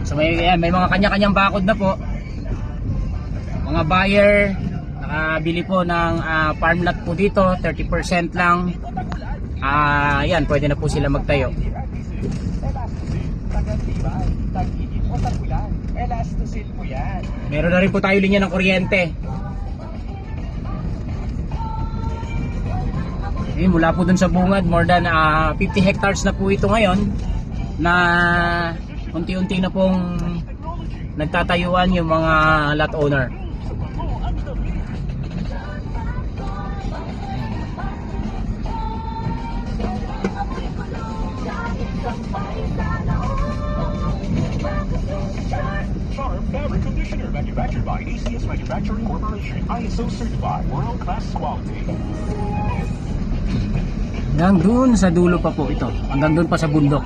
So may mga kanya-kanyang bakod na po. Mga buyer, nakabili po ng farm lot po dito, 30% lang. Yan, pwede na po sila magtayo. Meron na rin po tayo linya ng kuryente. Mula po dun sa bungad, more than 50 hectares na po ito ngayon, na unti-unti na pong nagtatayuan yung mga lot owner. Charm Fabric Conditioner, manufactured by ACS Manufacturing Corporation, ISO certified, world-class quality. Hanggang dun sa dulo pa po ito, hanggang dun pa sa bundok.